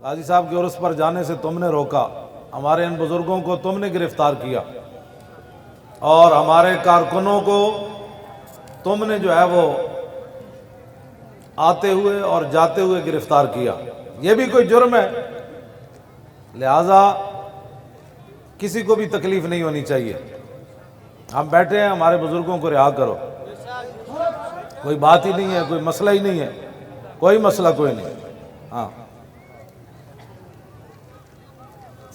قاضی صاحب کے عرس پر جانے سے تم نے روکا، ہمارے ان بزرگوں کو تم نے گرفتار کیا، اور ہمارے کارکنوں کو تم نے جو ہے وہ آتے ہوئے اور جاتے ہوئے گرفتار کیا، یہ بھی کوئی جرم ہے؟ لہذا کسی کو بھی تکلیف نہیں ہونی چاہیے۔ ہم بیٹھے ہیں، ہمارے بزرگوں کو رہا کرو، کوئی بات ہی نہیں ہے، کوئی مسئلہ ہی نہیں ہے، کوئی مسئلہ کوئی نہیں۔ ہاں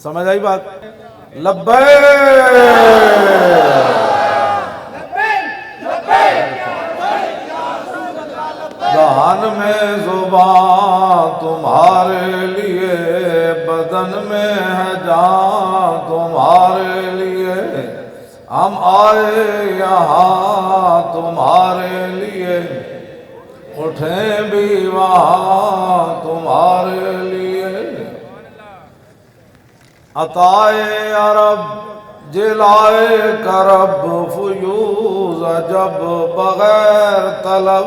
سمجھ آئی بات؟ لبیک دہان میں زبان تمہارے لیے، بدن میں ہے جان تمہارے لیے، ہم آئے یہاں تمہارے لیے، اٹھیں بھی وہاں تمہارے لیے۔ عطائے عرب جلائے کرب فیوز عجب بغیر طلب،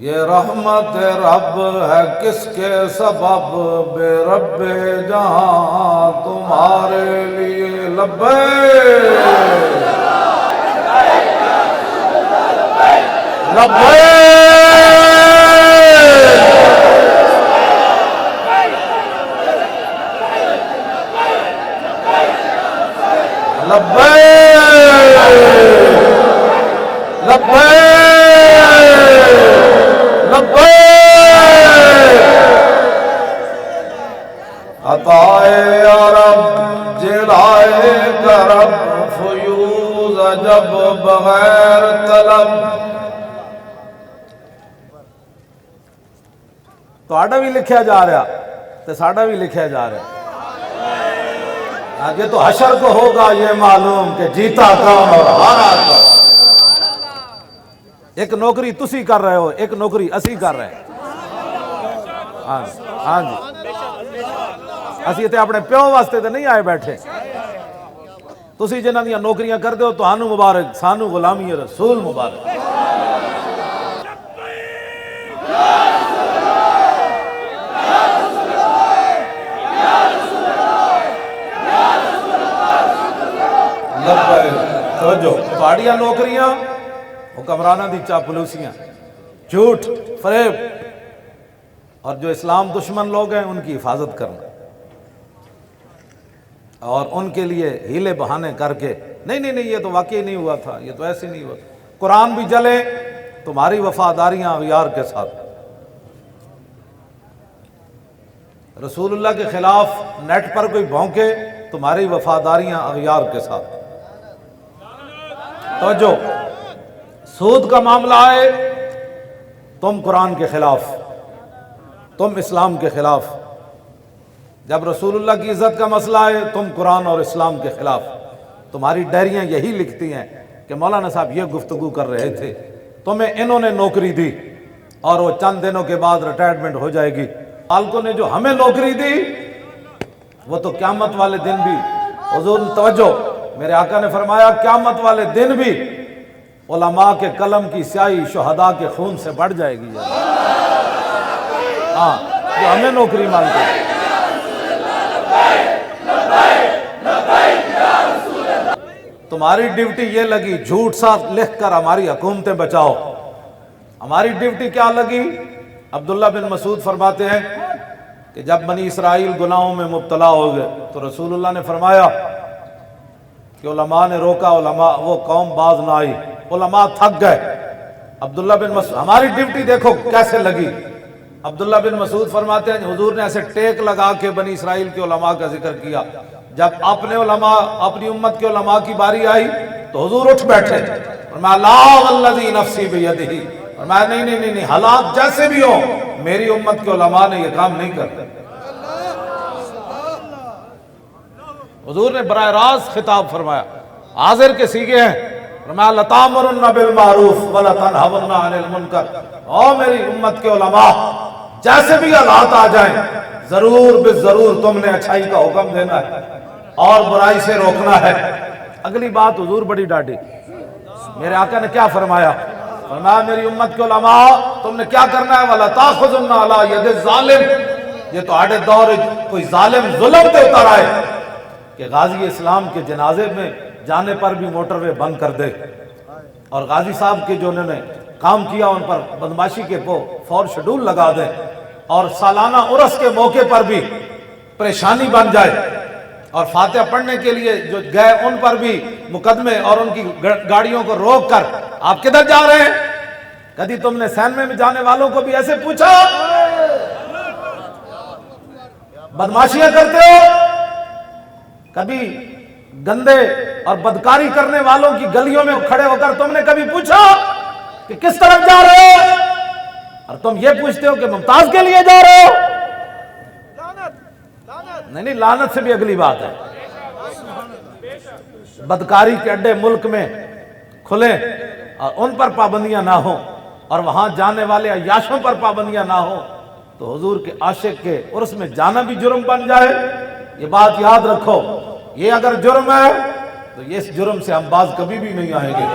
یہ رحمت رب ہے کس کے سبب، بے رب جہاں تمہارے لیے۔ لبیک لبیک لبیک لبیک لبیک۔ عطائے عرب جلائے کرب فیوز عجب بغیر طلب۔ تہاڈا بھی لکھیا جا رہا تے ساڈا بھی لکھیا جا رہا۔ آگے تو حشر کو ہوگا یہ معلوم کہ جیتا کون اور ہارا کون۔ ایک نوکری تسی کر رہے ہو، ایک نوکری اسی کر رہے ہیں۔ ہاں جی، اسی تے اپنے پیو واسطے تے نہیں آئے بیٹھے، تسی جنہاں دیاں نوکریاں کر دے ہو تہانوں مبارک، سانوں غلامی رسول مبارک۔ توجہ، پہاڑیاں نوکریاں حکمرانہ دی چاپلوسیاں، جھوٹ فریب، اور جو اسلام دشمن لوگ ہیں ان کی حفاظت کرنا، اور ان کے لیے ہیلے بہانے کر کے نہیں یہ تو واقعی نہیں ہوا تھا، یہ تو ایسے نہیں ہوا۔ قرآن بھی جلے، تمہاری وفاداریاں اغیار کے ساتھ، رسول اللہ کے خلاف نیٹ پر کوئی بھونکے، تمہاری وفاداریاں اغیار کے ساتھ۔ توجہ، سود کا معاملہ آئے تم قرآن کے خلاف، تم اسلام کے خلاف، جب رسول اللہ کی عزت کا مسئلہ آئے تم قرآن اور اسلام کے خلاف۔ تمہاری ڈائریاں یہی لکھتی ہیں کہ مولانا صاحب یہ گفتگو کر رہے تھے، تمہیں انہوں نے نوکری دی اور وہ چند دنوں کے بعد ریٹائرمنٹ ہو جائے گی۔ مالکوں نے جو ہمیں نوکری دی وہ تو قیامت والے دن بھی، حضور توجہ، میرے آقا نے فرمایا قیامت والے دن بھی علماء کے قلم کی سیاہی شہداء کے خون سے بڑھ جائے گی۔ ہاں، جو ہمیں نوکری مانگتے ہیں۔ تمہاری ڈیوٹی یہ لگی جھوٹ ساتھ لکھ کر ہماری حکومتیں بچاؤ۔ ہماری ڈیوٹی کیا لگی؟ عبداللہ بن مسعود فرماتے ہیں کہ جب بنی اسرائیل گناہوں میں مبتلا ہو گئے تو رسول اللہ نے فرمایا کہ علماء نے روکا، علماء وہ قوم باز نہ آئی، علماء تھک گئے۔ عبداللہ بن مسعود، ہماری ڈیوٹی دیکھو کیسے لگی۔ عبداللہ بن مسعود فرماتے ہیں حضور نے ایسے ٹیک لگا کے بنی اسرائیل کے علماء کا ذکر کیا، جب اپنے علماء، اپنی امت کے علماء کی باری آئی تو حضور اٹھ بیٹھے، فرمایا لا والذی نفسی بیدہ، فرمایا نہیں، حالات جیسے بھی ہو میری امت کے علماء نے یہ کام نہیں کرتے۔ حضور نے براہ راست خطاب فرمایا، حاضر کے سیغے ہیں، فرمایا لَتَأْمُرُنَّ بِالْمَعْرُوفِ وَلَتَنْهَوْنَ عَنِ الْمُنْكَرِ، او میری امت کے علماء جیسے بھی حالات آ جائیں ضرور بالضرور تم نے اچھائی کا حکم دینا ہے اور برائی سے روکنا ہے۔ اگلی بات حضور بڑی ڈاٹی، میرے آقا نے کیا فرمایا؟ فرمایا میری امت کے علماء تم نے کیا کرنا ہے وَلَا تَأْخُذُنَّ عَلَىٰ يَدِ الظَّالِمِ یہ تو آڑے دور کوئی ظالم ظلم تے اتر آئے کہ غازی اسلام کے جنازے میں جانے پر بھی موٹر وے بند کر دے اور غازی صاحب کے جو انہوں نے کام کیا ان پر بدماشی کے فور شیڈول لگا دیں اور سالانہ عرس کے موقع پر بھی پریشانی بن جائے اور فاتحہ پڑھنے کے لیے جو گئے ان پر بھی مقدمے اور ان کی گاڑیوں کو روک کر آپ کدھر جا رہے ہیں؟ کبھی تم نے سینمے میں جانے والوں کو بھی ایسے پوچھا؟ بدماشیاں کرتے ہو؟ کبھی گندے اور بدکاری کرنے والوں کی گلیوں میں کھڑے ہو کر تم نے کبھی پوچھا کہ کس طرف جا رہے ہو؟ اور تم یہ پوچھتے ہو کہ ممتاز کے لیے جا رہے ہو؟ نہیں لعنت سے بھی اگلی بات ہے۔ بدکاری کے اڈے ملک میں کھلیں اور ان پر پابندیاں نہ ہوں اور وہاں جانے والے عیاشوں پر پابندیاں نہ ہوں تو حضور کے عاشق کے عرس میں جانا بھی جرم بن جائے۔ یہ بات یاد رکھو، یہ اگر جرم ہے تو اس جرم سے ہم باز کبھی بھی نہیں آئیں گے۔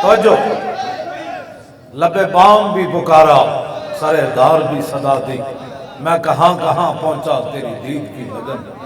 توجہ، لب بام بھی پکارا سر دار بھی صدا دی، میں کہاں کہاں پہنچا تیری دید کی لگن